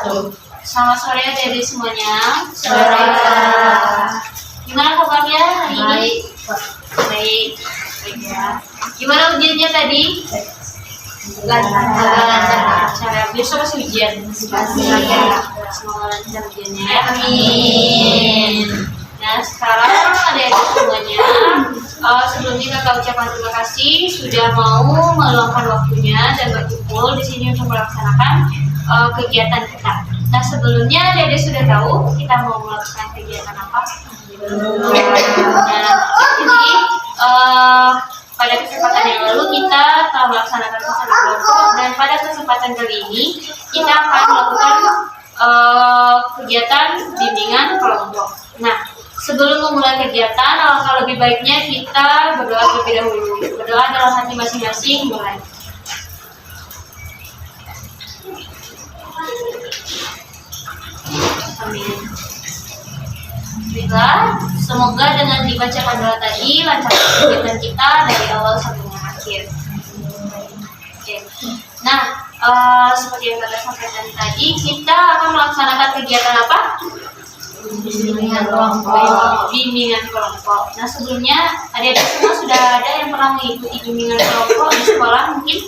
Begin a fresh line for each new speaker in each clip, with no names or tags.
Selamat sore adik-adik semuanya.
Sore.
Gimana kabarnya hari ini? Baik. Baik ya. Gimana ujiannya tadi? Lancar. Besok masih ujian. Semoga lancar ujiannya ya.
Amin.
Nah sekarang adik-adik semuanya, sebelumnya kakak ucapkan terima kasih sudah mau meluangkan waktunya dan berkumpul di sini untuk melaksanakan kegiatan kita. Nah sebelumnya adik-adik sudah tahu kita mau melakukan kegiatan apa? Nah jadi pada kesempatan yang lalu kita telah melaksanakan pesan kelompok, dan pada kesempatan kali ini kita akan melakukan kegiatan bimbingan kelompok. Nah sebelum memulai kegiatan, alangkah lebih baiknya kita berdoa terlebih dahulu. Berdoa dalam hati masing-masing, mulai. Amin. Alhamdulillah, semoga dengan dibacakan doa tadi lancar kegiatan kita dari awal sampai dengan akhir. Oke. Nah, seperti yang kita sampaikan tadi, kita akan melaksanakan kegiatan apa? Bimbingan kelompok. Nah sebelumnya adik-adik semua sudah ada yang pernah mengikuti bimbingan kelompok di sekolah mungkin?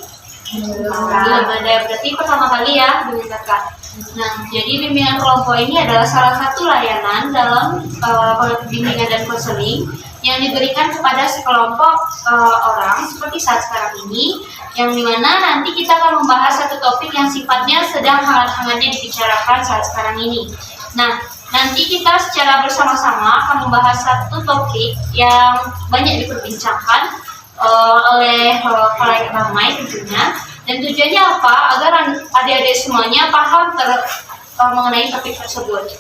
Belum ada, berarti pertama kali ya bimbingan kakak. Nah jadi bimbingan kelompok ini adalah salah satu layanan dalam bimbingan dan konseling yang diberikan kepada sekelompok orang seperti saat sekarang ini, yang dimana nanti kita akan membahas satu topik yang sifatnya sedang hangat-hangatnya dibicarakan saat sekarang ini. Nah nanti kita secara bersama-sama akan membahas satu topik yang banyak diperbincangkan oleh khalayak ramai tentunya. Dan tujuannya apa? Agar adik-adik semuanya paham mengenai topik tersebut.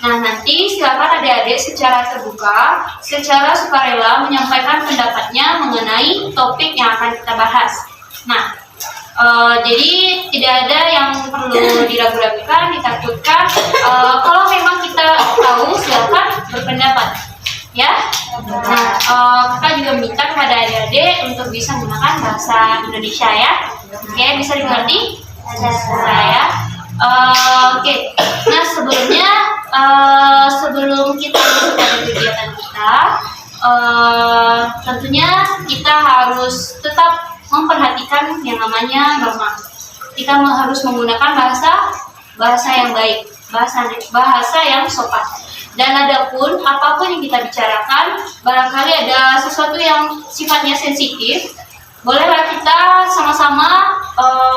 Nah nanti silakan adik-adik secara terbuka, secara sukarela menyampaikan pendapatnya mengenai topik yang akan kita bahas. Nah jadi tidak ada yang perlu diragu-ragukan, ditakutkan. Kalau memang kita tahu, silakan berpendapat, ya. Nah, kakak juga minta kepada adik-adik untuk bisa menggunakan bahasa Indonesia ya. Oke, bisa dimengerti? Saya. Oke. Nah sebelumnya, sebelum kita mulai kegiatan kita, tentunya kita harus tetap memperhatikan yang namanya norma. Kita harus menggunakan bahasa yang baik, bahasa yang sopan. Dan adapun apapun yang kita bicarakan, barangkali ada sesuatu yang sifatnya sensitif, bolehlah kita sama-sama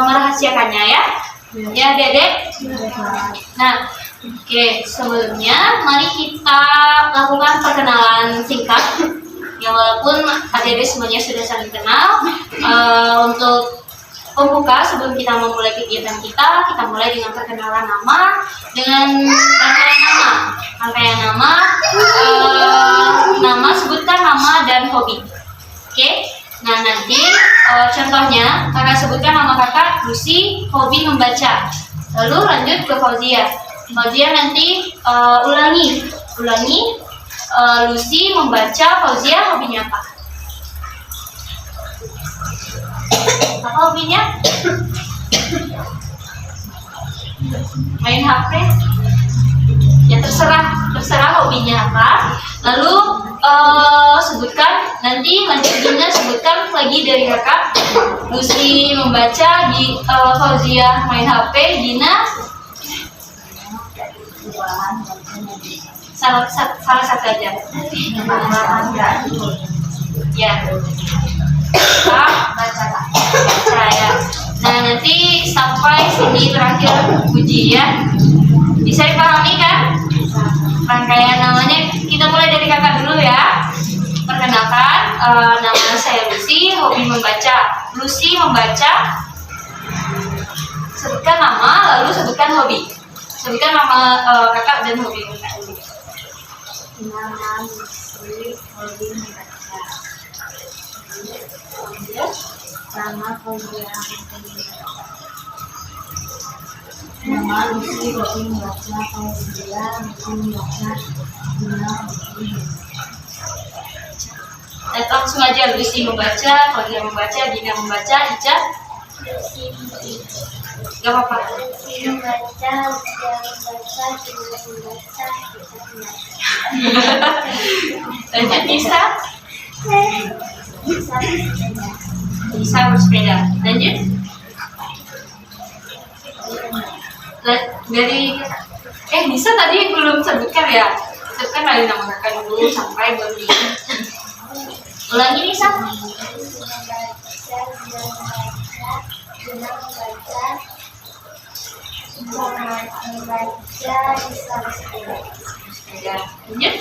merahasiakannya ya. Ya, Dedek. Nah, oke, sebelumnya mari kita lakukan perkenalan singkat. Ya walaupun adik-adik semuanya sudah saling kenal, untuk pembuka sebelum kita memulai kegiatan kita mulai dengan perkenalan nama, dengan rangkaian nama, sebutkan nama dan hobi. Oke, nah nanti contohnya kakak sebutkan nama kakak Lucy, hobi membaca. Lalu lanjut ke Fauzia. Fauzia nanti ulangi. Lucy membaca, Fauzia hobinya apa? Apa hobinya? Main HP? Ya terserah hobinya apa. Lalu sebutkan, nanti lanjutnya sebutkan lagi dari kakak. Lucy membaca, Fauzia main HP, Gina salah satu aja. Ya. Baca ya. Nah nanti sampai sini terakhir puji ya. Bisa dipahami kan? Rangkaian namanya kita mulai dari kakak dulu ya. Perkenalkan, nama saya Lucy, hobi membaca. Lucy membaca. Sebutkan nama, lalu sebutkan hobi. Sebutkan nama kakak dan hobi kakak.
Nama Lucy, hobi membaca. Nama Fauzia, nama Lucy, hobi membaca. Fauzia, hobi membaca.
Langsung aja, Lucy membaca, Fauzia membaca, Gina membaca, Ica Gak apa-apa.
Membaca, dia membaca, kita membaca, kita membaca.
Lanjut Nisa.
Bisa bersepeda.
Bisa bersepeda. Lanjut. Dari Nisa tadi belum sebutkan ya. Sebutkan dari nama kakak dulu sampai baru di. Ulangi Nisa.
Membaca, bisa bersepeda.
Ya, lanjut.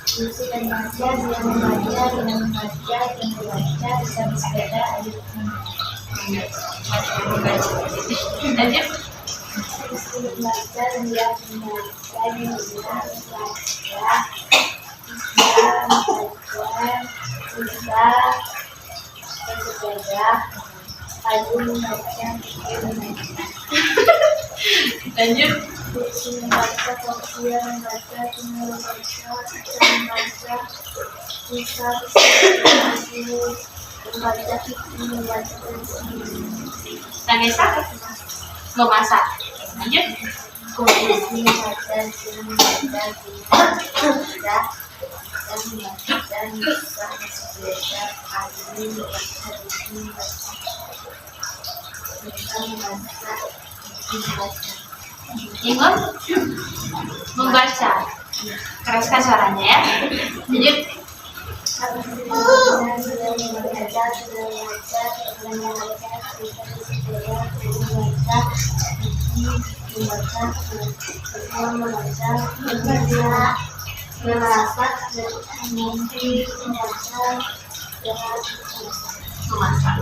Bisa membaca, dia membaca, dia membaca, dia membaca, bisa bersepeda.
Lanjut.
Membaca, dia membaca, dia membaca, bisa bersepeda. Ayu membaca, dia membaca.
Lanjut.
Kursi membaca, Sofia membaca, Tuna membaca, Ica membaca, Nisa membaca, Kiki membaca,
Nisa memasak. Lanjut.
Kursi membaca, Sina membaca, Tina membaca, Nisa bersepeda, Ayu membaca, Kiki membaca, Nisa membaca.
Ingat membaca. Keraskan suaranya ya. Lanjut. Memasak.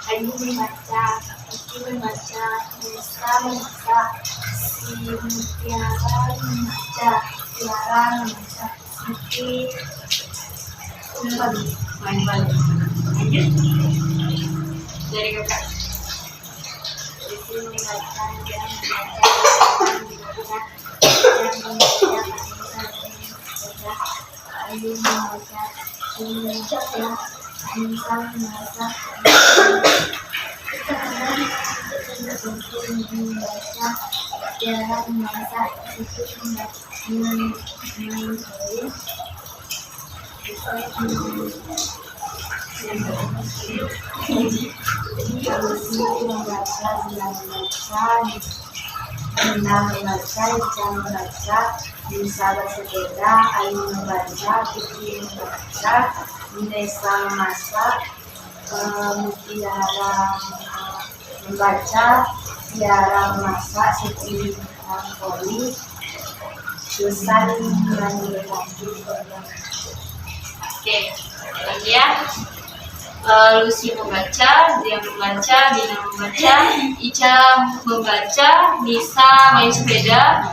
Ayu membaca, Kiki membaca, Nisa membaca, Tiara membaca, Tiara membaca, Siti
Main balik. Lanjut. Dari kakak.
Siti membaca, dia membaca, Ayu membaca, Nisa membaca, Tiara membaca, Siti Nina membaca, Ica membaca, Nisa bersepeda, Ayu membaca, Kiki membaca, Nisa memasak, Mutiara membaca, Tiara memasak, Siti poli, Susan menyanyi lagi.
Oke. Lagi ya. Lucy membaca, dia membaca, Dina membaca, Ica membaca, Nisa main sepeda,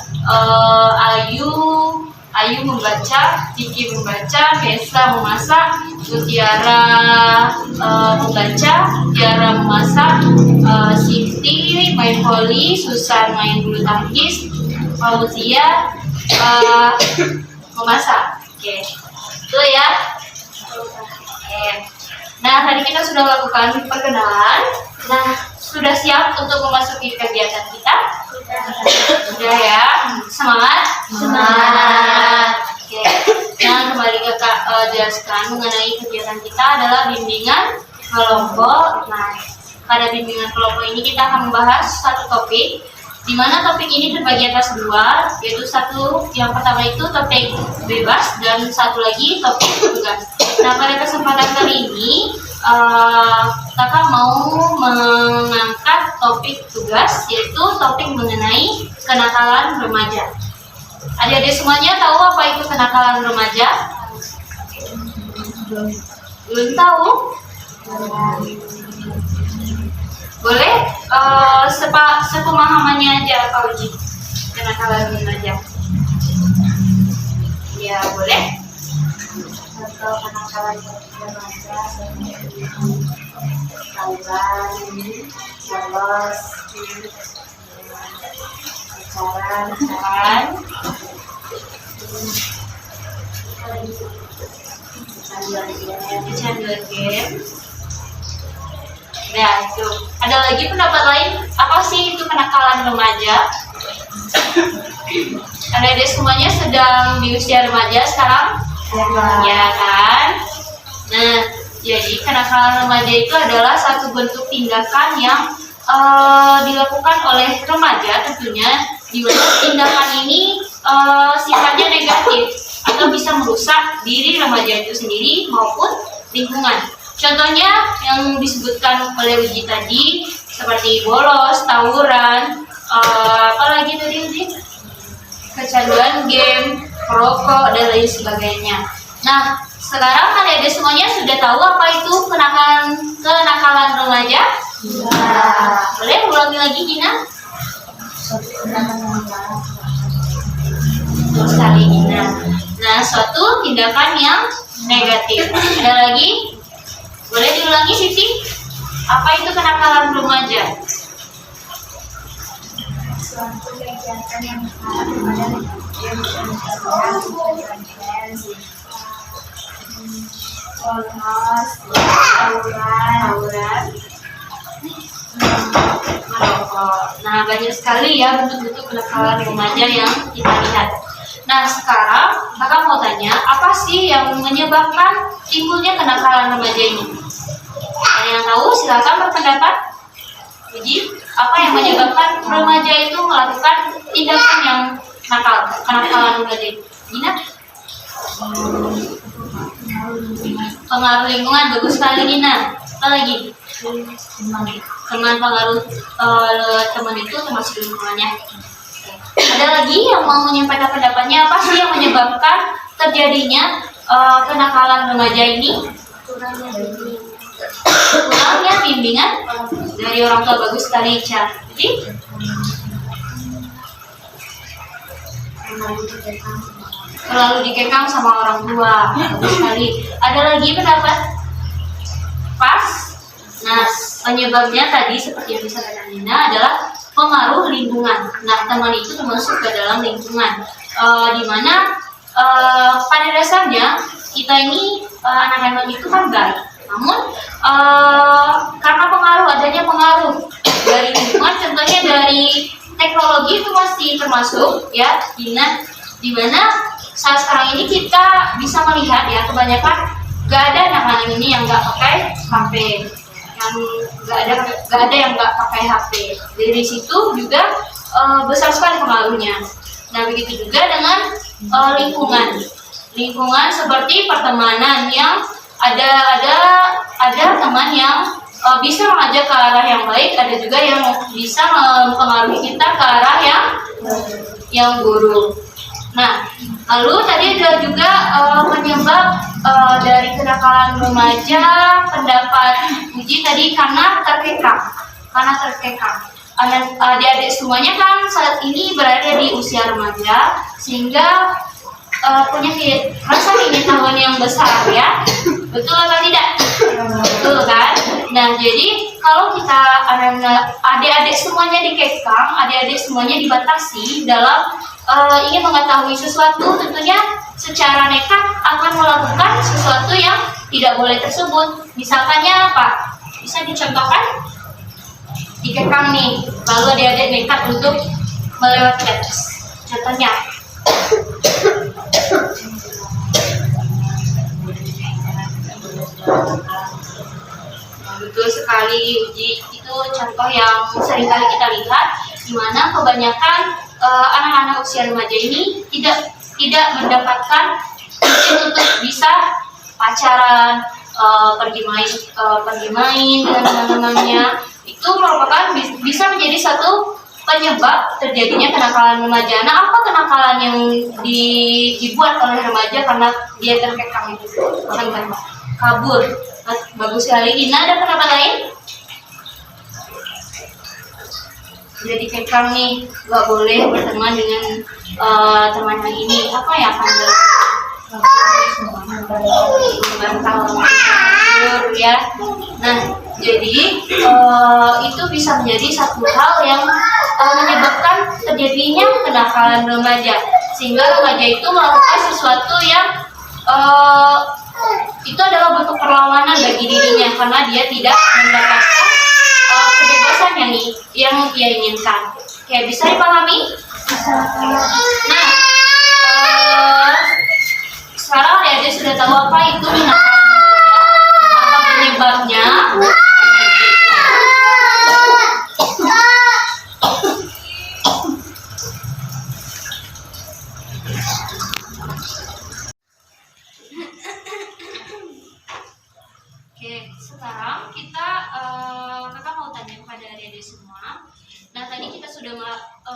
Ayu membaca, Kiki membaca, Nesa memasak, Mutiara membaca, Tiara memasak, Siti main voli, Susan main bulu tangkis, Fauzia memasak. Oke, itu ya. Oke. Nah, tadi kita sudah lakukan perkenalan. Nah, sudah siap untuk memasuki kegiatan kita? Sudah ya? Semangat?
Semangat.
Oke. Nah, kembali kakak jelaskan mengenai kegiatan kita adalah bimbingan kelompok. Nah, pada bimbingan kelompok ini kita akan membahas satu topik, di mana topik ini terbagi atas dua, yaitu yang pertama itu topik bebas dan satu lagi topik tugas. Nah, pada kesempatan kali ini kakak mau mengangkat topik tugas, yaitu topik mengenai kenakalan remaja. Adik-adik semuanya tahu apa itu kenakalan remaja? Belum tahu? Boleh sepemahamannya aja Pak Uji, kenakalan remaja. Ya boleh.
Atau kenakalan remaja seperti tawuran, bolos, pacaran,
Kecanduan game. Nah, itu. Ada lagi pendapat lain? Apa sih itu kenakalan remaja? Adik-adik semuanya sedang di usia remaja sekarang? Ya kan? Nah, jadi kenakalan remaja itu adalah satu bentuk tindakan yang dilakukan oleh remaja tentunya, di mana tindakan ini sifatnya negatif atau bisa merusak diri remaja itu sendiri maupun lingkungan. Contohnya yang disebutkan oleh Uji tadi seperti bolos, tawuran, apalagi tadi Uji? Kecanduan game, perokok, dan lain sebagainya. Nah, sekarang adik-adik semuanya sudah tahu apa itu kenakalan remaja? Boleh ulangi lagi Gina? Sekali Gina. Nah, suatu tindakan yang negatif. Ada lagi? Boleh diulangi Siti? Apa itu kenakalan remaja?
Suatu kegiatan yang mengarah pada polos, tawuran,
merokok. Nah, banyak sekali ya bentuk-bentuk kenakalan remaja yang kita lihat. Nah, sekarang kakak mau tanya, apa sih yang menyebabkan timbulnya kenakalan remaja ini? Ada yang tahu? Silakan berpendapat. Jadi, apa yang menyebabkan remaja itu melakukan tindakan yang nakal, kenakalan remaja ini? Gina? Pengaruh lingkungan, bagus sekali Gina. Apa lagi? Teman pengaruh teman itu termasuk lingkungannya. Ada lagi yang mau menyampaikan pendapatnya, apa sih yang menyebabkan terjadinya kenakalan remaja ini? Kurangnya bimbingan dari orang tua, bagus sekali Ica. Jadi terlalu dikekang sama orang tua, bagus sekali. Ada lagi pendapat? Pas. Nah, penyebabnya tadi seperti yang disampaikan Nina adalah pengaruh lingkungan. Nah, teman itu termasuk ke dalam lingkungan, di mana pada dasarnya kita ini anak-anak itu kan baik. Namun karena adanya pengaruh dari lingkungan, contohnya dari teknologi itu masih termasuk ya, di mana saat sekarang ini kita bisa melihat ya, kebanyakan gak ada anak-anak ini yang gak pakai HP, yang gak ada yang gak pakai HP. Dari situ juga besar sekali pengaruhnya. Nah, begitu juga dengan lingkungan seperti pertemanan yang ada teman yang bisa mengajak ke arah yang baik, ada juga yang bisa mempengaruhi kita ke arah yang buruk. Nah, lalu tadi ada juga penyebab dari kenakalan remaja, pendapat Uji tadi karena terkekang. Adik-adik semuanya kan saat ini berada di usia remaja, sehingga punya rasa pengetahuan yang besar ya, betul atau tidak? Betul kan? Nah, jadi kalau kita adik-adik semuanya dikekang, adik-adik semuanya dibatasi dalam ingin mengetahui sesuatu, tentunya secara nekat akan melakukan sesuatu yang tidak boleh tersebut. Misalkannya apa? Bisa dicontohkan? Dikekang nih, lalu adik-adik nekat untuk melewati batas. Contohnya, betul sekali Uji, itu contoh yang sering kali kita lihat, di mana kebanyakan anak-anak usia remaja ini tidak mendapatkan izin untuk bisa pacaran, pergi main dengan teman-temannya. Itu merupakan bisa menjadi satu penyebab terjadinya kenakalan remaja. Nah, apa kenakalan yang dibuat oleh remaja karena dia terkekang itu? Kabur. Bagus sekali. Ina, ada pendapat lain? Jadi kekang nih, nggak boleh berteman dengan teman yang ini. Apa yang akan membantah ya? Nah, jadi itu bisa menjadi satu hal yang menyebabkan terjadinya kenakalan remaja, sehingga remaja itu melakukan sesuatu yang eh, itu adalah bentuk perlawanan bagi dirinya karena dia tidak mendapatkan kebebasan yang ia inginkan. Oke, bisa dipahami? Nah, sekarang adik-adik sudah tahu apa itu kenakalan remaja, apa penyebabnya. Oke, sekarang kita kakak mau tanya kepada adik-adik semua. Nah, tadi kita sudah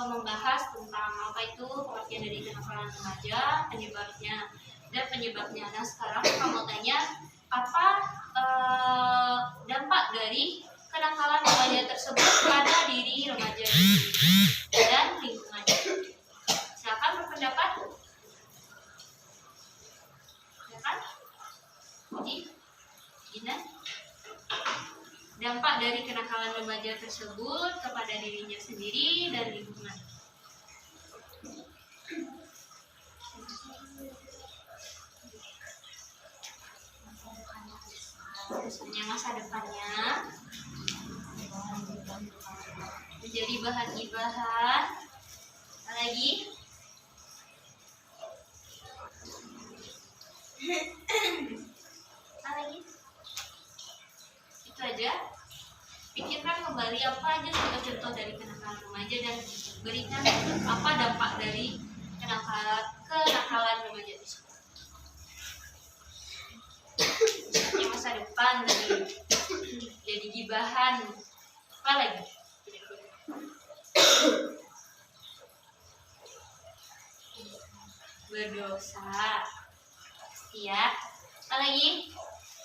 membahas tentang apa itu pengertian dari kenakalan remaja, penyebabnya. Nah, sekarang kakak mau tanya apa dampak dari kenakalan remaja tersebut pada diri remaja dan lingkungan. Silakan berpendapat. Silakan. Jadi, Gina, dampak dari kenakalan remaja tersebut kepada dirinya sendiri dan lingkungan. Misalnya masa depannya menjadi bahan gibahan. Apa lagi? Apa lagi? Itu aja. Pikirkan kembali apa aja contoh dari kenakalan remaja dan berikan apa dampak dari kenakalan remaja tersebut. Misalnya masa depan jadi gibahan. Apa lagi? Berdosa. Iya. Apa lagi?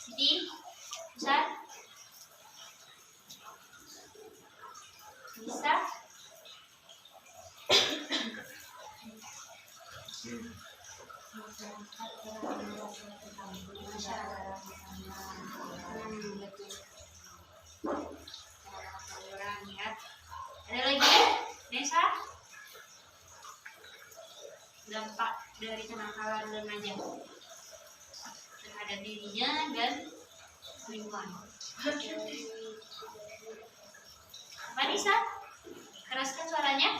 Siti? Bisa? Bisa? Betul. Orang ya. Ada lagi? Nesa? Dampak dari kenakalan remaja terhadap dirinya dan lingkungan. Apa Nisa? Keraskan suaranya.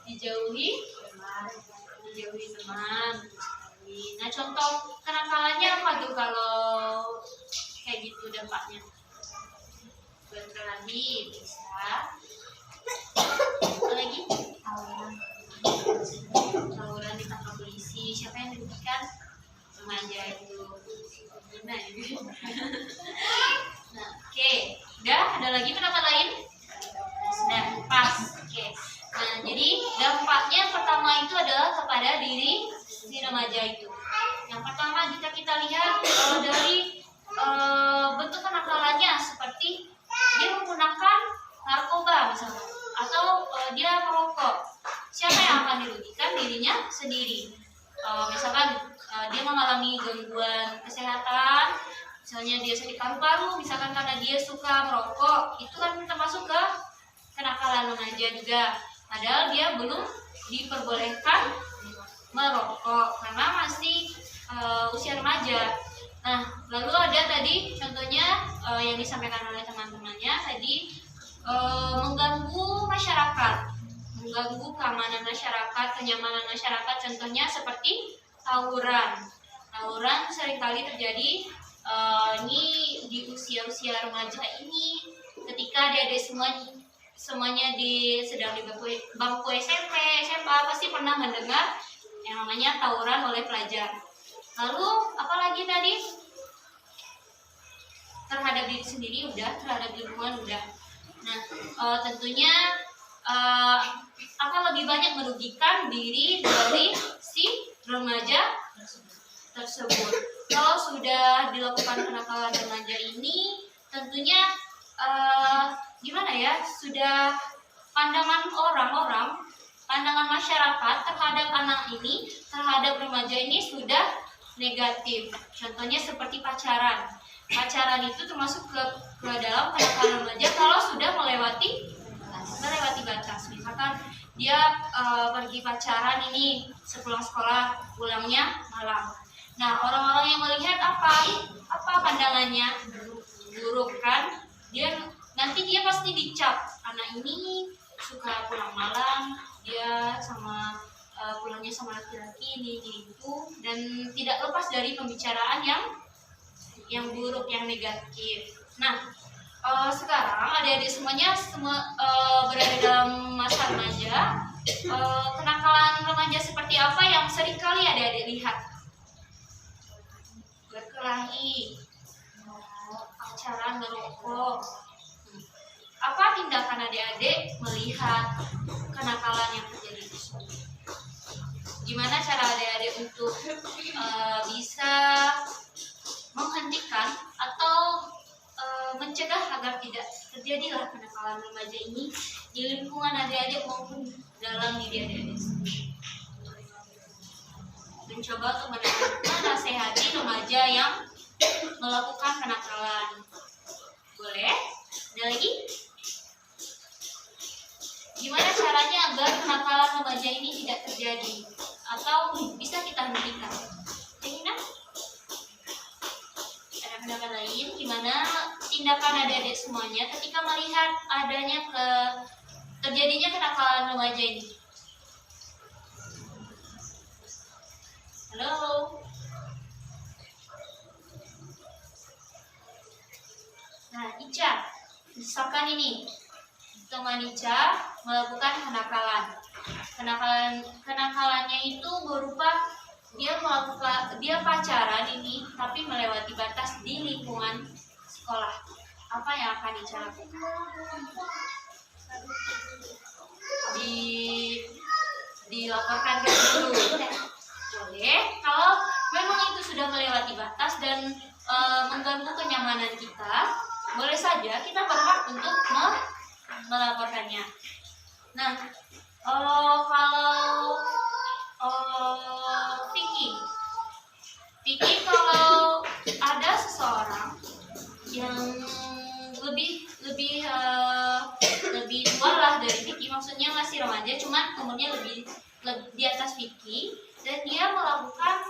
Dijauhi teman. Nah, contoh kenakalannya apa tuh kalau kayak gitu dampaknya? Berkelahi bisa. Apa lagi? Tawuran ditangkap polisi. Siapa yang dirugikan? Remaja itu. Nah, oke. Udah, ada lagi pendapat lain? Sudah, pas. Oke. Nah, jadi dampaknya pertama itu adalah kepada diri si remaja itu. Yang pertama jika kita lihat dari bentuk kenakalannya seperti dia menggunakan narkoba misalnya atau dia merokok. Siapa yang akan dirugikan? Dirinya sendiri. Misalkan dia mengalami gangguan kesehatan, misalnya dia sakit paru-paru, misalkan karena dia suka merokok, itu kan termasuk ke kenakalan remaja juga. Padahal dia belum diperbolehkan merokok karena masih usia remaja. Nah, lalu ada tadi contohnya yang disampaikan oleh teman-temannya tadi mengganggu masyarakat, mengganggu keamanan masyarakat, kenyamanan masyarakat. Contohnya seperti tawuran. Tawuran seringkali terjadi ini di usia-usia remaja ini ketika adik-adik semuanya sedang di bangku SMP, SMA pasti pernah mendengar yang namanya tawuran oleh pelajar. Lalu apalagi tadi? Terhadap diri sendiri udah, terhadap lingkungan udah. Nah, tentunya akan lebih banyak merugikan diri dari si remaja tersebut. Kalau sudah dilakukan kenakalan remaja ini, tentunya gimana ya? Sudah pandangan orang-orang, pandangan masyarakat terhadap anak ini, terhadap remaja ini sudah negatif. Contohnya seperti pacaran. Pacaran itu termasuk ke dalam kenakalan remaja kalau sudah melewati dia pergi pacaran ini sepulang sekolah, pulangnya malam. Nah, orang-orang yang melihat apa pandangannya? Buruk kan? Nanti dia pasti dicap, anak ini suka pulang malam, dia pulangnya sama laki-laki ini gitu, dan tidak lepas dari pembicaraan yang buruk, yang negatif. Nah, sekarang adik-adik semuanya berada dalam masa remaja. Kenakalan remaja seperti apa yang sering kali adik-adik lihat? Berkelahi, pacaran, merokok. Apa tindakan adik-adik melihat kenakalan yang terjadi di sekolah? Gimana cara adik-adik untuk bisa menghentikan atau mencegah agar tidak terjadilah kenakalan remaja ini di lingkungan adik-adik maupun dalam diri adik-adik sendiri? Mencoba untuk menasehati remaja yang melakukan kenakalan. Boleh? Ada lagi? Gimana caranya agar kenakalan remaja ini tidak terjadi atau bisa kita hentikan? Tina? Ada pendapat lain? Gimana tindakan adik-adik semuanya ketika melihat adanya terjadinya kenakalan remaja ini? Halo? Nah, Ica, misalkan ini teman Ica melakukan kenakalannya itu berupa dia pacaran ini tapi melewati batas di lingkungan sekolah. Apa yang akan Ica lakukan? Dilaporkan ke guru. Boleh. Kalau memang itu sudah melewati batas dan mengganggu kenyamanan kita, boleh saja kita berhak untuk melaporkannya. Nah, kalau Vicky kalau ada seseorang yang lebih tua lah dari Vicky, maksudnya masih remaja, cuman umurnya lebih di atas Vicky, dan dia melakukan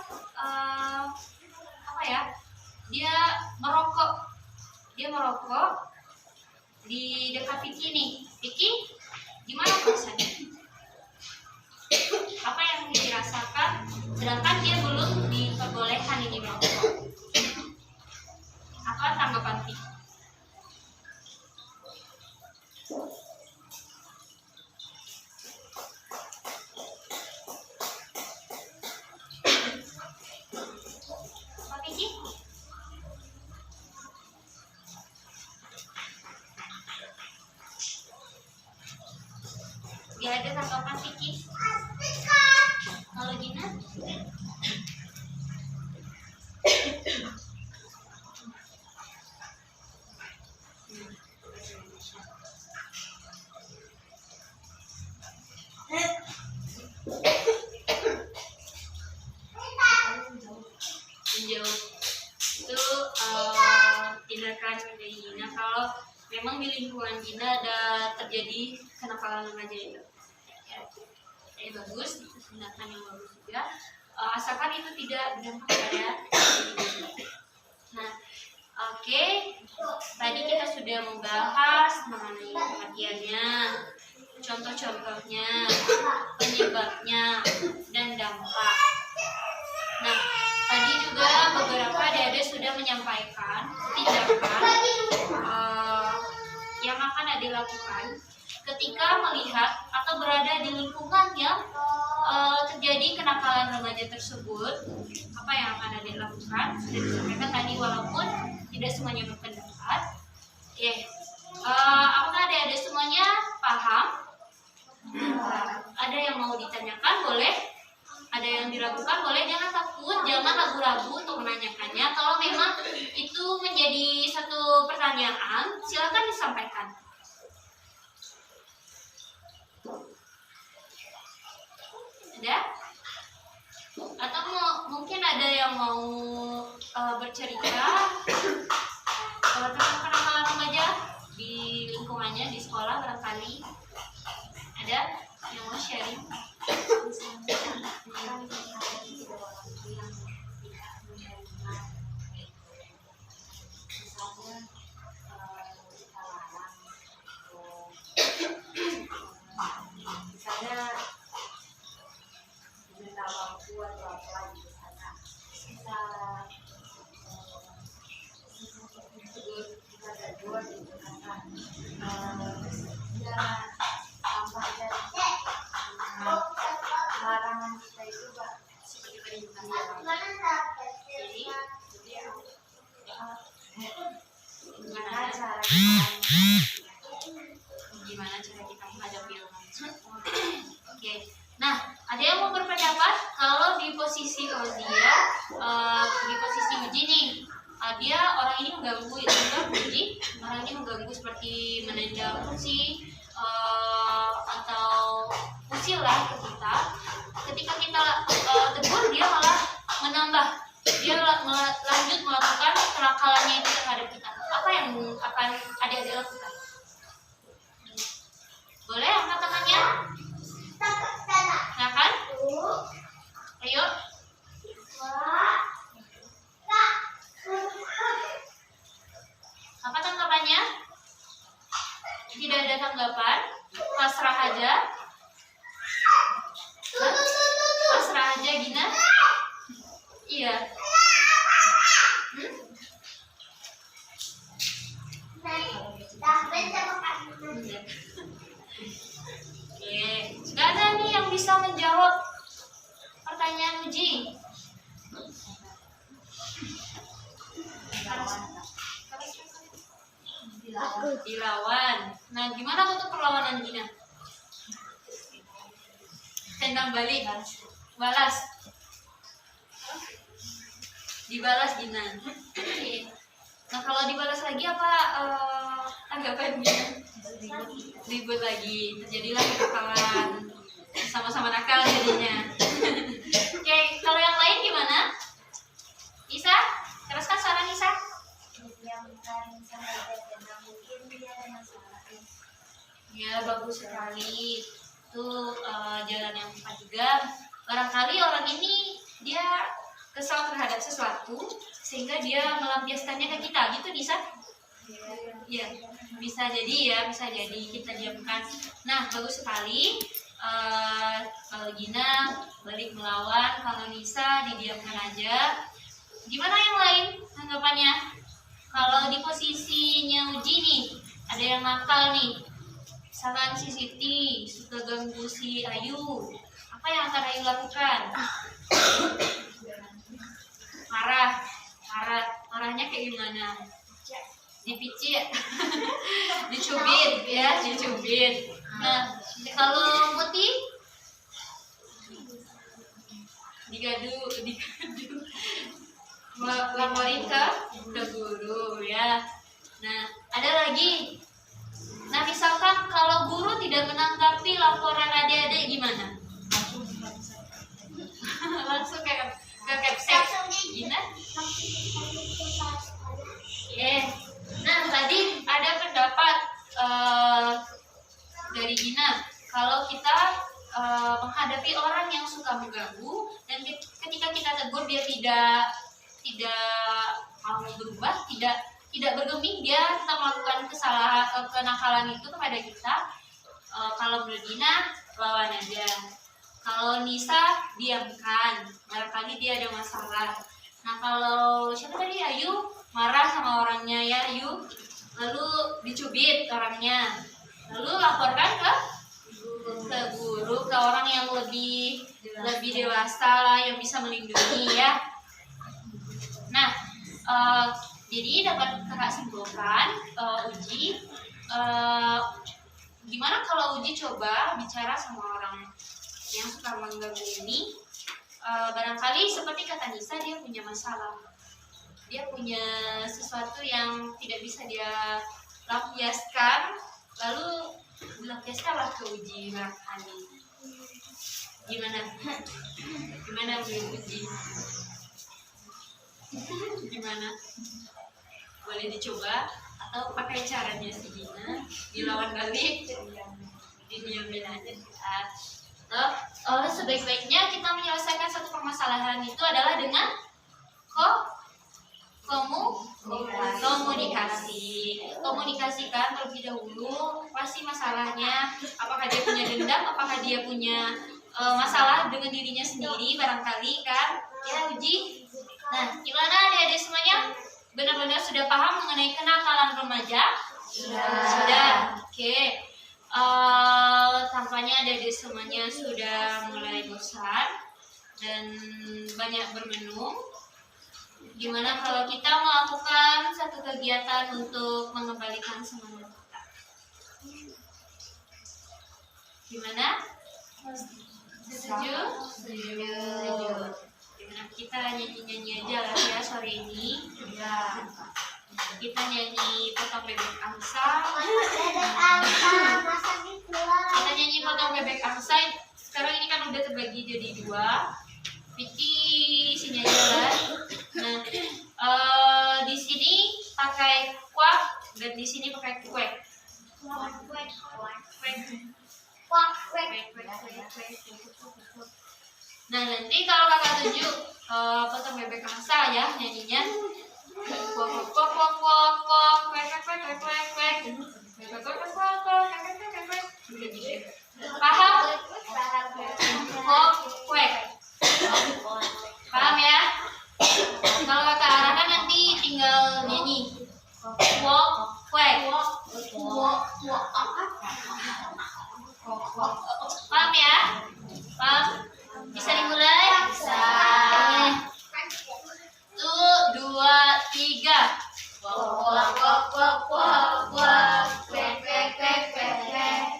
dia merokok di dekat Vicky nih. Vicky, gimana perasaannya? Apa yang dirasakan? Sedangkan dia belum diperbolehkan ini merokok. Apa tanggapan Vicky? Gak ada tanggapan Vicky? Kalau Gina? Menjauh itu tindakan dari Gina kalau memang di lingkungan Gina ada terjadi kenakalan remaja itu. Ya, bagus, itu tindakan yang bagus juga. Asalkan itu tidak berdampak pada. Nah, oke. Tadi kita sudah membahas mengenai kematiannya, contoh-contohnya, penyebabnya, dan dampak. Nah, tadi juga beberapa adik-adik sudah menyampaikan tindakan yang akan adik lakukan ketika melihat atau berada di lingkungan yang terjadi kenakalan remaja tersebut. Apa yang akan adik lakukan sudah disampaikan tadi, walaupun tidak semuanya berpendapat. Apakah adik-adik semuanya paham? Ada yang mau ditanyakan? Boleh. Ada yang diragukan? Boleh. Jangan takut, jangan ragu-ragu untuk menanyakannya. Kalau memang itu menjadi satu pertanyaan, silakan disampaikan. Ada? Atau mungkin ada yang mau bercerita tentang kenakalan remaja di lingkungannya, di sekolah barangkali. Ada yang mau
kenakalan kita itu Pak.
Seperti tadi kita bilang. Jadi
Gimana cara
gimana cara kita menghadapi orang? Oke. Nah, ada yang mau berpendapat kalau di posisi Fauzia, di posisi Uji nih, dia orang ini mengganggu Uji, orang ini mengganggu seperti menendang kursi atau usil lah ke kita. Ketika kita tegur, dia malah menambah, dia lanjut melakukan kenakalannya itu terhadap kita. Apa yang akan adik-adik lakukan? Boleh angkat tangannya? Ya kan? Ayo. Apa tanggapannya? Tidak ada tanggapan? Pasrah aja? Hah? Pasrah aja Gina? Iya. Oke, nggak ada nih yang bisa menjawab pertanyaan Uji. Dilawan. Nah, gimana untuk perlawanan Gina? Tendang balik, balas. Dibalas Gina. Nah, kalau dibalas lagi apa tanggapannya? Ribut lagi, terjadilah kenakalan, sama-sama nakal jadinya. Oke, kalau yang lain gimana? Isa, teruskan suara Isa.
diamkan sampai dia mungkin dia ada masalah.
Ya, bagus sekali. Itu jalan yang tepat juga. Barangkali orang ini dia kesal terhadap sesuatu sehingga dia melampiaskannya ke kita, gitu Nisa? Iya, bisa jadi ya, bisa jadi kita diamkan. Nah, bagus sekali. Kalau Gina balik melawan, kalau Nisa didiamkan aja. Gimana yang lain tanggapannya? Kalau di posisinya Uji nih, ada yang nakal nih. Misalkan si Siti suka ganggu si Ayu, apa yang akan Ayu lakukan? Marahnya kayak gimana? Dipicit, dicubit ya, dicubit. Nah, kalau Putih digadu, laporin ke guru ya. Nah, ada lagi. Nah, misalkan kalau guru tidak menanggapi laporan adik-adik gimana? Langsung kayak ke capsek. Gimana? Nah, tadi ada pendapat dari Gina kalau kita menghadapi orang yang suka mengganggu dan ketika kita tegur dia tidak mau berubah, tidak bergeming, dia tetap melakukan kenakalan itu kepada kita. Kalau menurut Gina, lawan aja. Kalau Nisa, diamkan, barangkali dia ada masalah. Nah, kalau siapa tadi, Ayu marah sama orangnya ya, Ayu, lalu dicubit orangnya, lalu laporkan ke guru, ke orang yang lebih dewasa lah, yang bisa melindungi ya. Nah, jadi dapat kakak simpulkan, Uji, gimana kalau Uji coba bicara sama orang yang suka mengganggu ini, barangkali seperti kata Nisa, dia punya masalah, dia punya sesuatu yang tidak bisa dia lampiaskan, lalu dilampiaskanlah ke Uji barangkali. Gimana menurut Uji? Gimana? Boleh dicoba atau pakai caranya si Gina, dilawan balik, didiamin aja. Sebaik-baiknya kita menyelesaikan satu permasalahan itu adalah dengan komunikasi. Komunikasikan terlebih dahulu pasti masalahnya, apakah dia punya dendam, apakah dia punya masalah dengan dirinya sendiri, barangkali kan ya Uji. Nah, gimana adik-adik semuanya? Benar-benar sudah paham mengenai kenakalan remaja? Sudah. Oke. Tampaknya adik-adik semuanya sudah mulai bosan dan banyak bermenung. Gimana kalau kita melakukan satu kegiatan untuk mengembalikan semangat kita? Gimana? Setuju? Setuju. Gimana kita nyanyi-nyanyi aja lah ya sore ini? Ya. Kita nyanyi potong bebek angsa. Kita nyanyi potong bebek angsa. Sekarang ini kan udah terbagi jadi 2. Vicky sini aja lah. Nah, di sini pakai kuak dan di sini pakai kuek. Nah, nanti kalau kakak tunjuk potong bebek angsa ya nyanyinya. Kuak kuak kuak kuak kuak kuek kuek kuek kuek kuek kuek kuek kuek kuek. Paham? Kuak kuek. Paham ya? Kalau kakak arahkan nanti tinggal nyanyi. Kuak kuek. Paham ya? Paham? Bisa dimulai? Bisa. 1, 2, 3. Kuak kuak kuak kuak kuak kuek kuek kuek kuek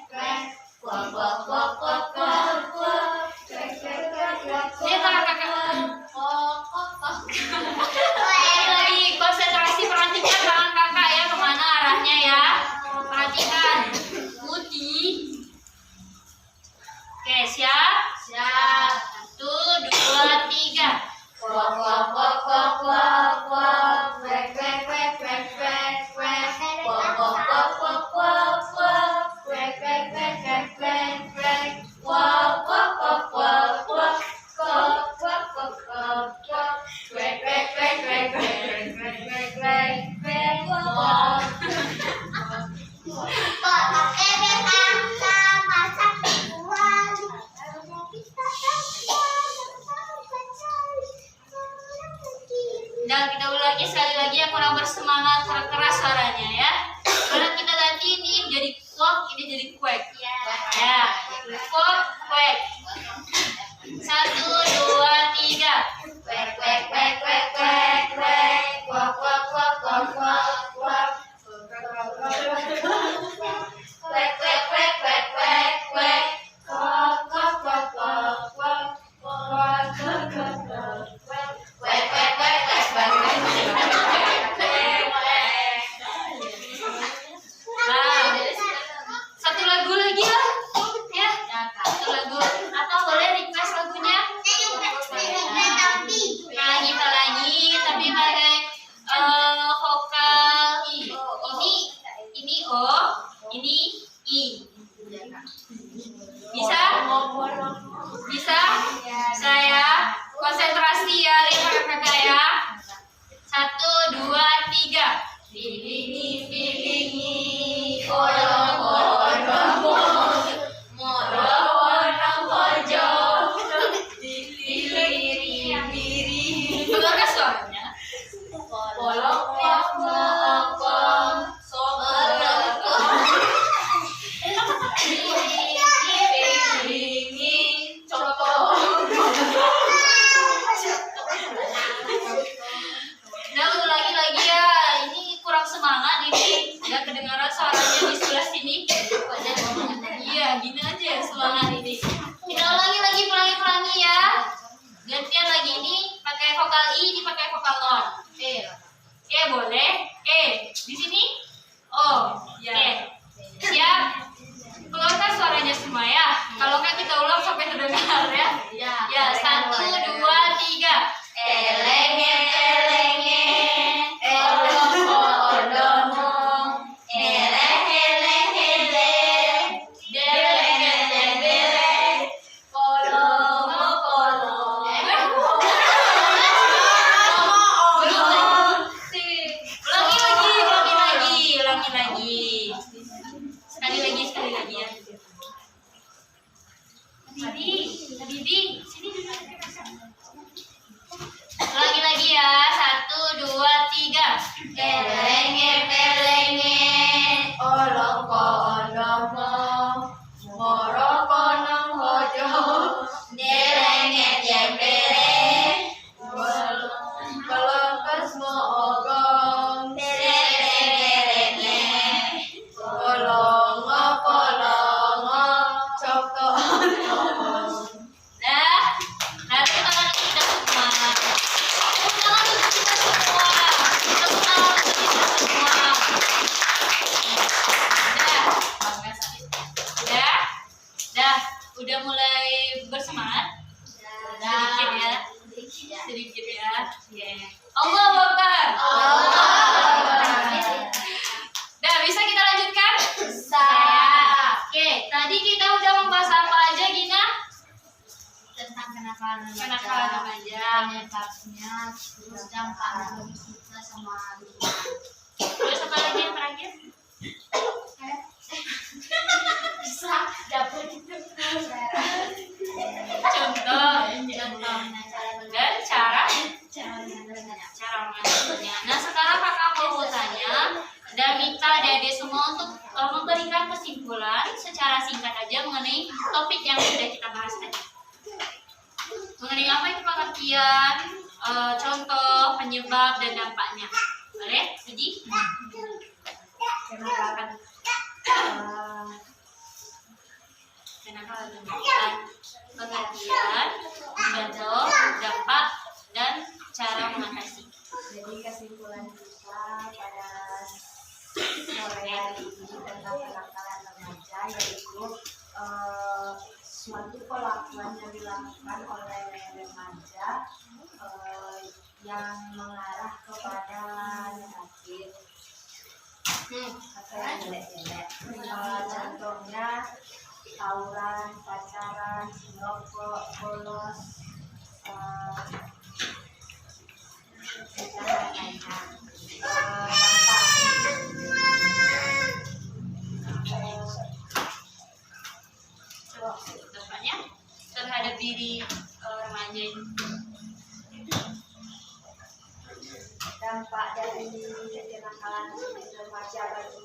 kuek kuak kuak kuak kuak kuak kuak kuek kuek kuek kuek. Ini tangan kakak. Lagi konsentrasi, perhatikan tangan kakak ya, kemana arahnya ya. Perhatikan. Putih. Oke, siap? Siap. 1, 2, 3. Kuak kuak kuak kuak kuak kuak kuek kuek kuek kuek kuek kuek kuak kuak kuak kuak kuak kuak kuek kuek kuek kuek kuek kuek kuak kuak kuak kuak kuak kuak kuak kuak kuak kuak kuek kuek kuek kuek kuek kuek kuek kuek kuek kuak. Dan kita ulangi sekali lagi yang kurang bersemangat, kurang keras suaranya ya. Karena kita ganti ini jadi kuak, ini jadi kuek. Ya, kuak, kuek. 1, 2, 3. Kuek, kuek, kuek, kuek, kuek, kuek. Kuak, kuak, kuak, kuak, kuak, kuak. Kuek, kuek, kuek, kuek, kuek, kuek. Kuak, kuak, kuak, kuak, kuak. Kuak, kuak, kuak, kuak, kuak. Kuek, kuek, kuek, kuek, kuek, kuek. Satu lagu lagi lah, ya. Satu lagu. Atau boleh request lagunya? Nah, kita lagi, tapi pakai vokal I. Ini O, ini I. Bisa? Bisa? Saya konsentrasi ya, lihat kakak ya. 1, 2, 3. Pilingi, pilingi, bolong, bolong, bolong, bolong, bolong, pojok, dipilih, pilih. Bagaimana suaranya? Bolong, bolong, bolong, bolong, pilingi, copot. Nah, ulangi lagi ya. Ini kurang semangat ini. Nggak kedengaran suaranya di sebelah sini. Iya, gini aja semangat ini. Kita ulangi lagi, pelangi-pelangi ya. Gantian lagi ini pakai vokal I, ini pakai vokal non. E boleh. Di sini. Oke. Siap. Keluarkan suaranya semua ya. Kalau nggak kita ulang sampai terdengar ya. Ya, 1, 2, 3. Elenge, elenge, elong, odong, eleng, eleng, eleng, deleng, deleng, deleng, kolong, kolong. Ulangi lagi. Sekali lagi ya. Udah mulai bersemangat? Sedikit ya. Yeah. Allahu Akbar. Nah, bisa kita lanjutkan? Oke, tadi kita udah membahas apa aja, Gina?
Tentang kenakalan
remaja,
penyebabnya, terus dampaknya bagi kita sama
Terus apa lagi yang terakhir?
bisa dapur itu
Contoh dan cara
cara
mengaturnya. Nah, sekarang kakak mau tanya dan minta adik-adik semua untuk memberikan kesimpulan secara singkat aja mengenai topik yang sudah kita bahas tadi. Mengenai apa itu pengertian, contoh, penyebab, dan dampaknya. Boleh? Jadi?
kenakalan
Pengertian, contoh, dampak, dan cara mengatasi.
Jadi kesimpulan kita pada sore hari ini tentang kenakalan remaja yaitu suatu perlakuan yang dilakukan oleh remaja yang mengarah kepada negatif atau yang jelek-jelek. Contohnya tawuran, pacaran, rokok, bolos, dan lain-lainnya.
Dampaknya terhadap diri remaja ini.
Dampak dari kenakalan remaja bagi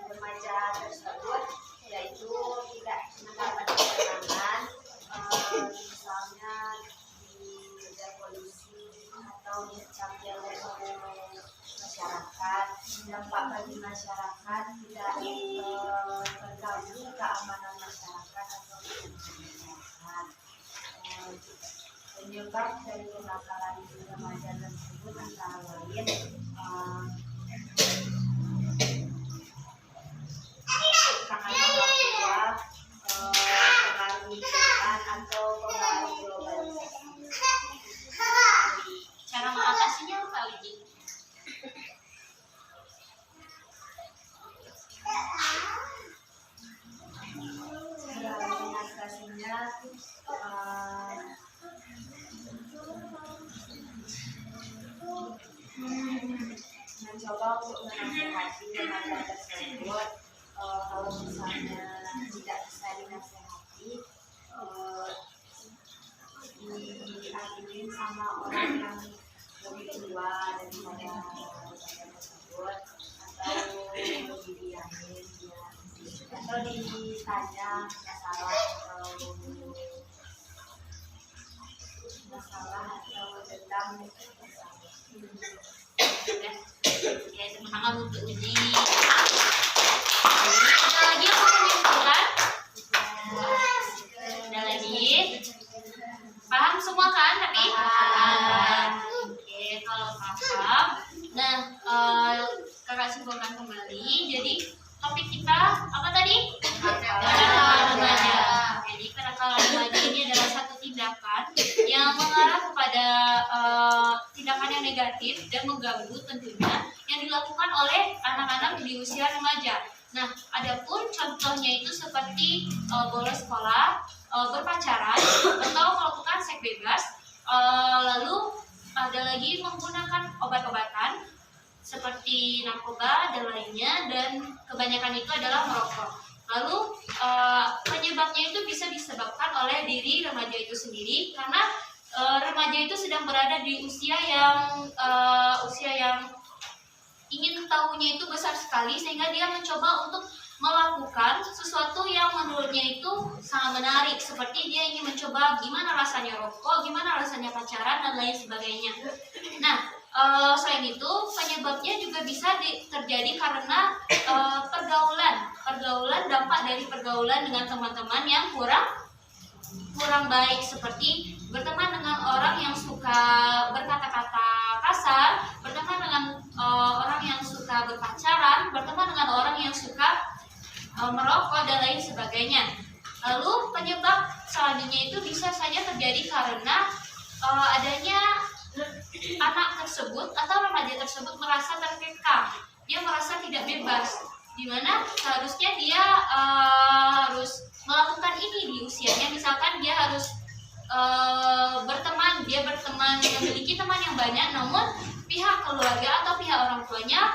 remaja tersebut yaitu tidak mendapat keterangan, misalnya dikejar polisi atau dicap oleh masyarakat. Dampak bagi masyarakat tidak terganggu keamanan masyarakat atau keamanan. Penyebab dari kenakalan remaja tersebut antara lain karena orang tua, pengaruh lingkungan atau pengaruh globalisasi.
Cara mengatasinya apa, Widi?
Cara mengatasinya mencoba untuk menasehati remaja tersebut. Kalau misalnya tidak bisa dinasehati, diaminin sama orang yang lebih tua daripada remaja tersebut, atau didiamin dia, atau ditanya masalah atau tentang
Ya, tepuk tangan untuk Widi. Ada lagi yang mau menyimpulkan? Ada lagi? Paham semua kan? Tapi? Oke, kalau paham. Nah, kakak simpulkan kembali. Jadi, topik kita apa tadi? Kenakalan remaja. Jadi, kenakalan remaja ini adalah satu tindakan yang mengarah kepada tindakan yang negatif dan mengganggu tentunya yang dilakukan oleh anak-anak di usia remaja. Nah, adapun contohnya itu seperti bolos sekolah, berpacaran, atau melakukan seks bebas, lalu ada lagi menggunakan obat-obatan seperti narkoba dan lainnya, dan kebanyakan itu adalah merokok. Lalu penyebabnya itu bisa disebabkan oleh diri remaja itu sendiri, karena remaja itu sedang berada di usia yang ingin tahunya itu besar sekali, sehingga dia mencoba untuk melakukan sesuatu yang menurutnya itu sangat menarik, seperti dia ingin mencoba gimana rasanya rokok, gimana rasanya pacaran, dan lain sebagainya. Nah, selain itu penyebabnya juga bisa terjadi karena pergaulan, dampak dari pergaulan dengan teman-teman yang kurang baik, seperti berteman dengan orang yang suka berkata-kata kasar, berteman dengan orang yang suka berpacaran, berteman dengan orang yang suka merokok, dan lain sebagainya. Lalu penyebab selanjutnya itu bisa saja terjadi karena adanya anak tersebut atau remaja tersebut merasa terkekang, dia merasa tidak bebas, dimana seharusnya dia harus melakukan ini di usianya. Misalkan dia harus berteman, memiliki teman yang banyak, namun pihak keluarga atau pihak orang tuanya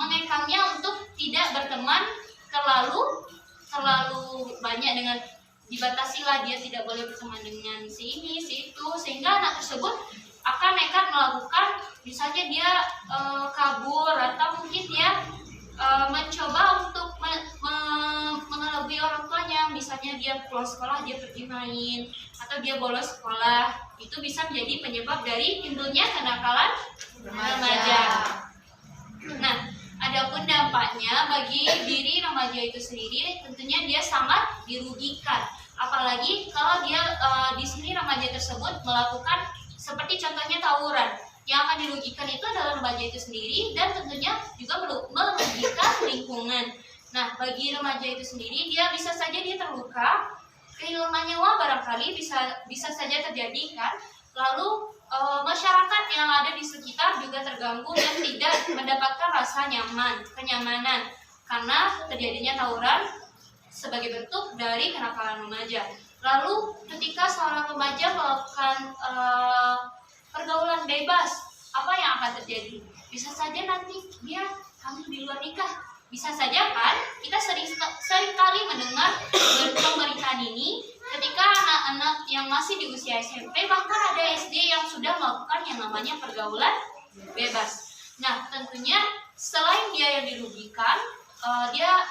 mengekangnya untuk tidak berteman terlalu banyak, dengan dibatasilah dia tidak boleh berteman dengan si ini si itu, sehingga anak tersebut akan nekat melakukan, misalnya dia kabur, atau mungkin dia mencoba untuk mengelabui orang tuanya. Misalnya dia pulang sekolah dia pergi main, atau dia bolos sekolah. Itu bisa menjadi penyebab dari timbulnya kenakalan remaja. Nah, adapun dampaknya bagi diri remaja itu sendiri, tentunya dia sangat dirugikan. Apalagi kalau dia di sini remaja tersebut melakukan seperti contohnya tawuran. Yang akan dirugikan itu adalah remaja itu sendiri, dan tentunya juga merugikan lingkungan. Nah, bagi remaja itu sendiri, dia bisa saja dia terluka, kehilangan nyawa barangkali bisa saja terjadi kan. Lalu masyarakat yang ada di sekitar juga terganggu dan tidak mendapatkan rasa kenyamanan karena terjadinya tawuran sebagai bentuk dari kenakalan remaja. Lalu ketika seorang remaja melakukan pergaulan bebas, apa yang akan terjadi? Bisa saja nanti dia hamil di luar nikah. Bisa saja kan? Kita sering kali mendengar pemberitaan ini ketika anak-anak yang masih di usia SMP, bahkan ada SD yang sudah melakukan yang namanya pergaulan bebas. Nah, tentunya selain dia yang dirugikan, dia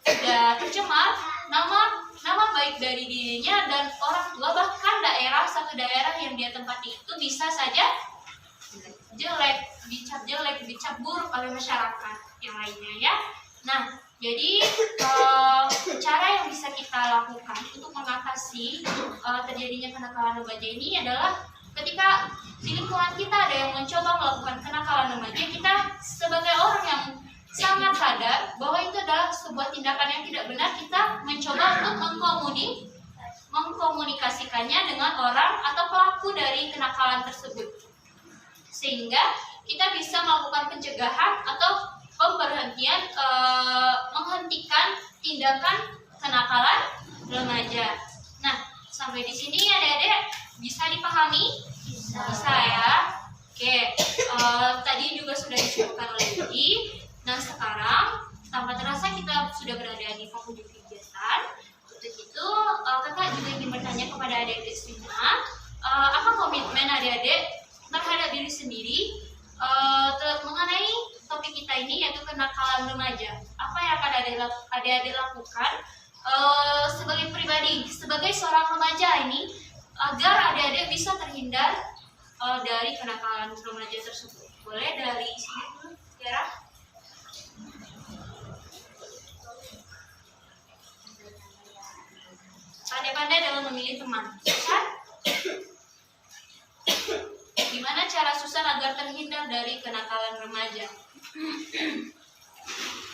sudah tercemar nama baik dari dirinya dan orang tua, bahkan satu daerah yang dia tempati itu bisa saja dicap buruk oleh masyarakat yang lainnya ya. Nah, jadi cara yang bisa kita lakukan untuk mengatasi terjadinya kenakalan remaja ini adalah ketika di lingkungan kita ada yang mencoba melakukan kenakalan remaja, kita sebagai orang yang sangat sadar bahwa itu adalah sebuah tindakan yang tidak benar, kita mencoba untuk mengkomunikasikannya dengan orang atau pelaku dari kenakalan tersebut, sehingga kita bisa melakukan pencegahan atau pemberhentian, menghentikan tindakan kenakalan remaja. Nah, sampai di sini adik-adik bisa dipahami? Bisa ya. Oke, tadi juga sudah disebutkan oleh Budi. Nah, sekarang tanpa terasa kita sudah berada di penghujung kegiatan. Untuk itu, kakak juga ingin bertanya kepada adik-adik semua, apa komitmen adik-adik terhadap diri sendiri mengenai topik kita ini, yaitu kenakalan remaja. Apa yang akan adik-adik lakukan sebagai pribadi, sebagai seorang remaja ini, agar adik-adik bisa terhindar dari kenakalan remaja tersebut? Boleh dari sini dulu, Tiara. Pandai-pandai dalam memilih teman. Susan? Gimana cara Susan agar terhindar dari kenakalan remaja?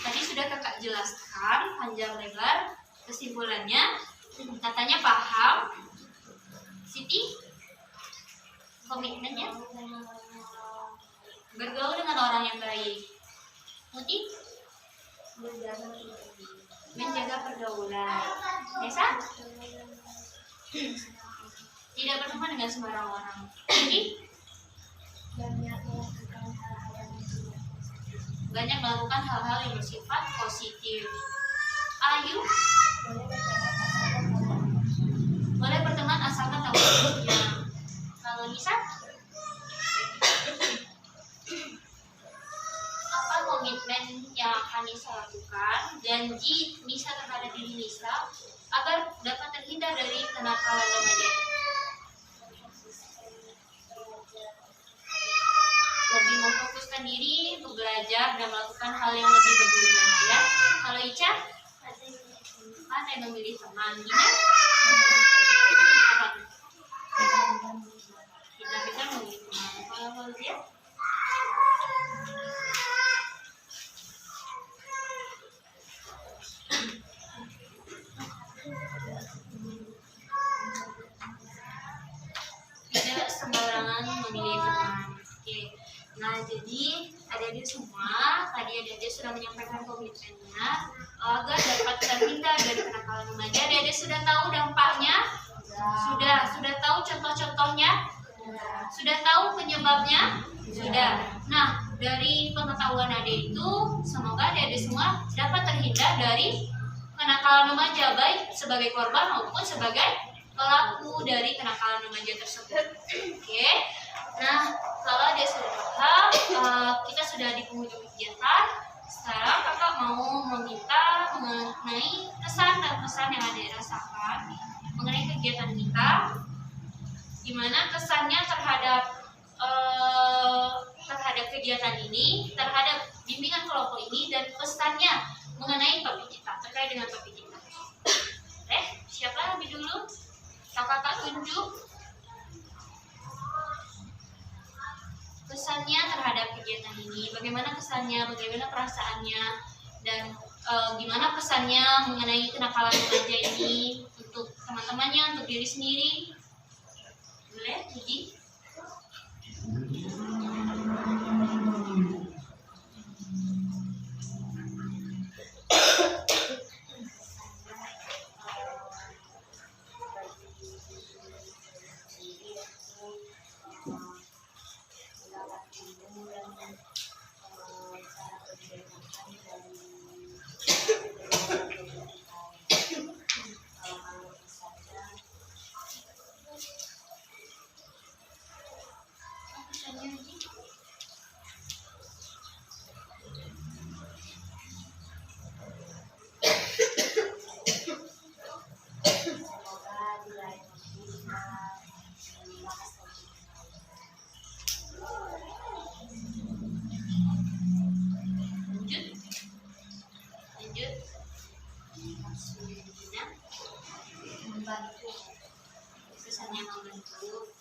Tadi sudah kakak jelaskan panjang lebar kesimpulannya. Katanya paham. Siti? Komitmennya? Bergaul dengan orang yang baik. Muti? Menjaga pergaulan. Desa? Tidak berteman dengan sembarang orang. Jadi banyak melakukan hal-hal yang bersifat positif. Ayu? Boleh berteman asalkan tahu waktunya. Kalau Nisa? Apa komitmen yang akan Nisa lakukan, janji Nisa terhadap diri Nisa agar dapat terhindar dari kenakalan remaja? Lebih memfokuskan diri untuk belajar dan melakukan hal yang lebih berguna ya. Kalau Ica? Pandai memilih teman. Gina? Kita bisa memilih teman. Kalau dia? jadi adik-adik semua, tadi adik-adik sudah menyampaikan komitmennya agar dapat terhindar dari kenakalan remaja. Adik-adik sudah tahu dampaknya? Sudah tahu contoh-contohnya? Sudah tahu penyebabnya? Sudah. Nah, dari pengetahuan adik itu, semoga adik-adik semua dapat terhindar dari kenakalan remaja, baik sebagai korban maupun sebagai pelaku dari kenakalan remaja tersebut. Oke. Nah, kalau adik sudah paham, kita sudah di penghujung kegiatan. Sekarang kakak mau meminta mengenai kesan dan pesan yang adik rasakan mengenai kegiatan kita. Gimana kesannya terhadap kegiatan ini, terhadap bimbingan kelompok ini, dan pesannya mengenai topik kita, terkait dengan topik kita. Siapa lebih dulu? Kakak tunjuk pesannya terhadap kegiatan ini. Bagaimana kesannya, bagaimana perasaannya, dan gimana pesannya mengenai kenakalan remaja ini untuk teman-temannya, untuk diri sendiri. Boleh, Gigi? Membantu, kesannya membantu.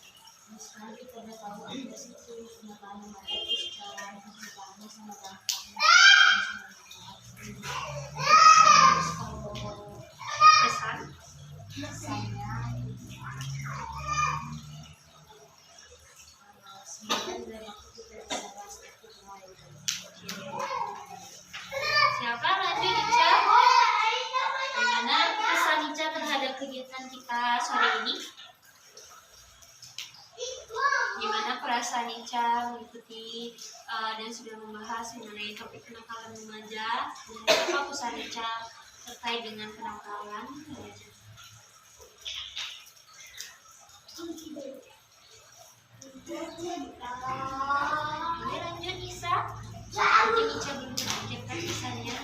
Sekarang kita udah tahu ada situ kenakalan remaja itu secara pencegahannya sama dampaknya. Kesannya semoga dari aku kita bisa bahas itu semua itu. Siapa lanjut Ica? Bagaimana kesan Ica terhadap kegiatan kita sore ini? Gimana perasaan Ica mengikuti dan sudah membahas mengenai topik kenakalan remaja, dan apa pesan Ica terkait dengan kenakalan remaja? Boleh lanjut Isa? Nanti Ica belum menyampaikan pesannya.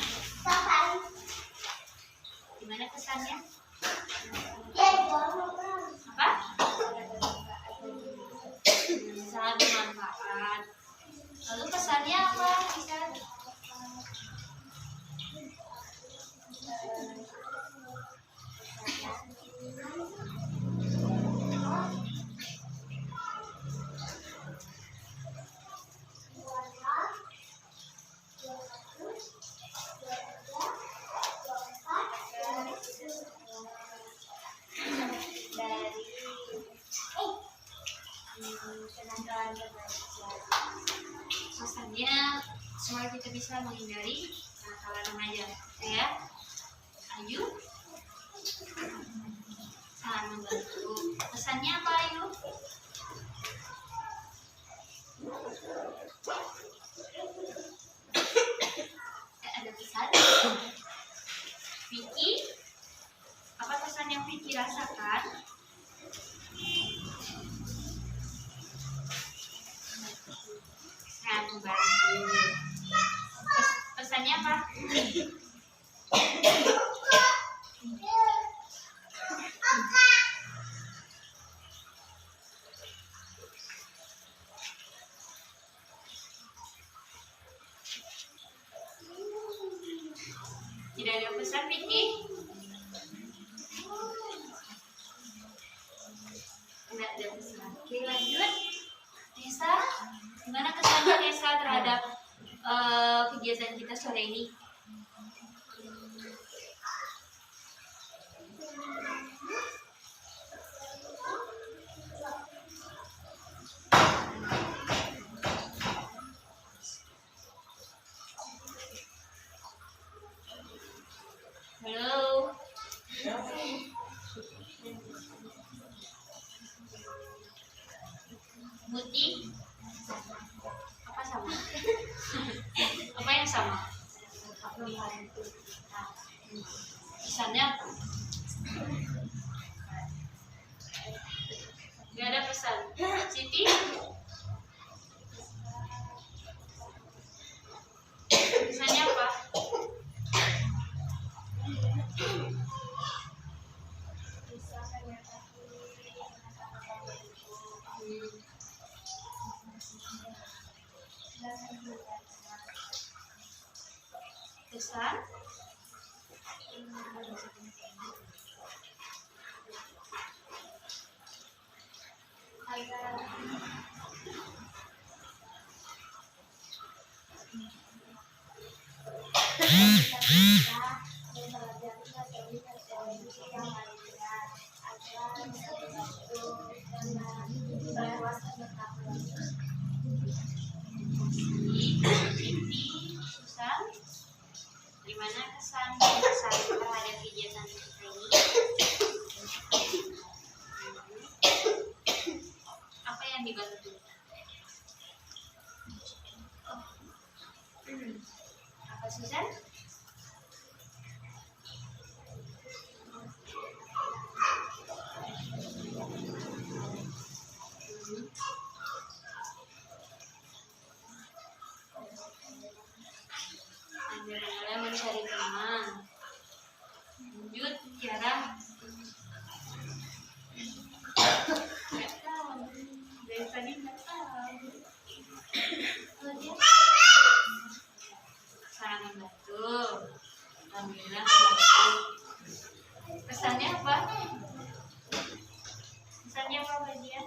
Gimana kesannya? Apa? Sangat bermanfaat. Lalu pesannya apa? Bisa? Pesannya supaya kita bisa menghindari kenakalan remaja, ya. Ayu sangat membantu. Pesannya apa Ayu? Ada pesan? Vicky, apa pesan yang Vicky rasakan? Sangat membantu. Pesannya apa? Tidak ada pesan, Vicky? Tidak ada pesan. Oke, lanjut. Nesa, gimana kesannya Nesa terhadap kegiatan kita sore ini? Muti, apa sama? Apa yang sama? Pesannya apa? Gak ada pesan. Siti? Pesannya apa? Pesan? Susan, gimana kesan terhadap kegiatan kita ini? Apa yang dibantu? Apa Susan? Anda mencari teman. Lanjut, Tiara. Nggak tahu. Dari tadi nggak tahu. Sangat membantu. Alhamdulillah membantu. Pesannya apa? Pesannya apa, Badia?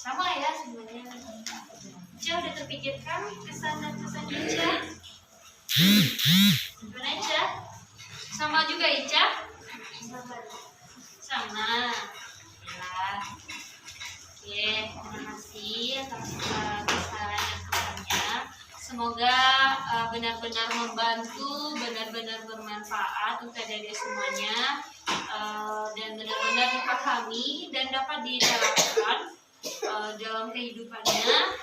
Sama ya sebenarnya. Ica udah terpikirkan kesan dan pesan Ica? Gimana Ica? Sama juga Ica? Sama. Ya. Oke, terima kasih atas kesan dan pesannya. Semoga benar-benar membantu, benar-benar bermanfaat untuk adik-adik semuanya, dan benar-benar dipahami dan dapat diterapkan dalam kehidupannya.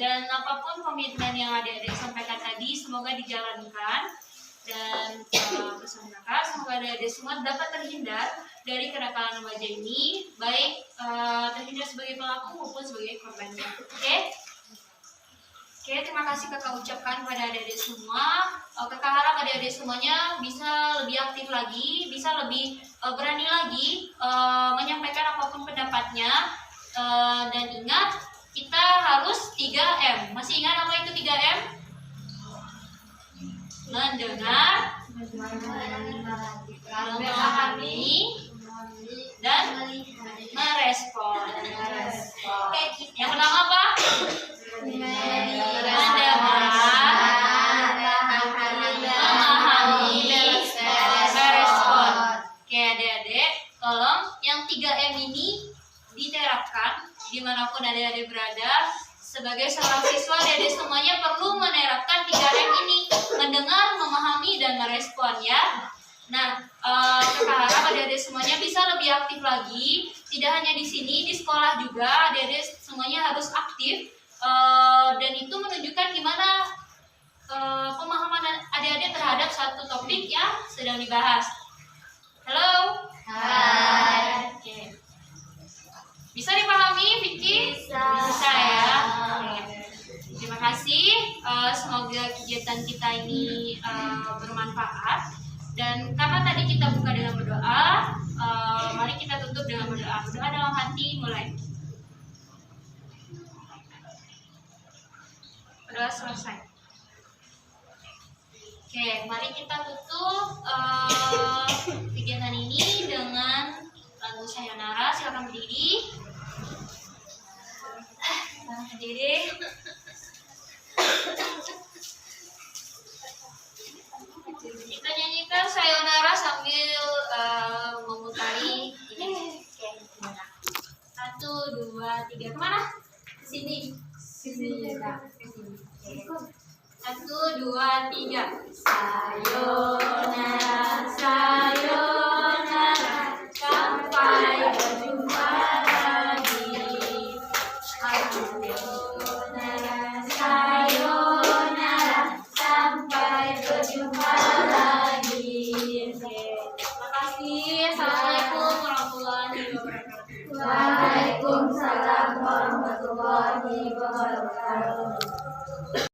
Dan apapun komitmen yang adik-adik sampaikan tadi, semoga dijalankan. Dan pesan kakak, semoga adik-adik semua dapat terhindar dari kenakalan remaja ini, baik terhindar sebagai pelaku maupun sebagai korbannya. Oke? Oke, terima kasih kakak ucapkan kepada adik-adik semua. Kakak harap adik-adik semuanya bisa lebih aktif lagi, bisa lebih berani lagi menyampaikan apapun pendapatnya. Dan ingat, kita harus 3M. Masih ingat apa itu 3M? Mendengar, memahami, dan merespon. Yang pertama apa? Mendengar, memahami, merespon. Oke adik-adik, tolong yang 3M ini diterapkan dimanapun adik-adik berada. Sebagai seorang siswa, adik-adik semuanya perlu menerapkan 3M ini: mendengar, memahami, dan merespon ya. Nah, kakak harap adik-adik semuanya bisa lebih aktif lagi. Tidak hanya di sini, di sekolah juga adik-adik semuanya harus aktif. Dan itu menunjukkan gimana pemahaman adik-adik terhadap satu topik yang sedang dibahas. Halo?
Hai.
Oke. Bisa dipahami, Vicky? Bisa ya. Oke. Terima kasih. Semoga kegiatan kita ini bermanfaat. Dan karena tadi kita buka dengan berdoa, mari kita tutup dengan berdoa. Berdoa dalam hati, mulai. Berdoa selesai. Oke, mari kita tutup kegiatan ini dengan lagu Sayonara. Silakan berdiri. Berdiri. Kita nyanyikan Sayonara sambil memutari ini. Oke, gimana? 1, 2, 3. Kemana? Ke sini.
Sini Kak.
Satu, dua, tiga. Sayonara, sayonara, sampai berjumpa lagi. Sayonara, sayonara, sampai berjumpa lagi. Terima kasih. Assalamualaikum warahmatullahi wabarakatuh.
Waalaikumsalam warahmatullahi wabarakatuh.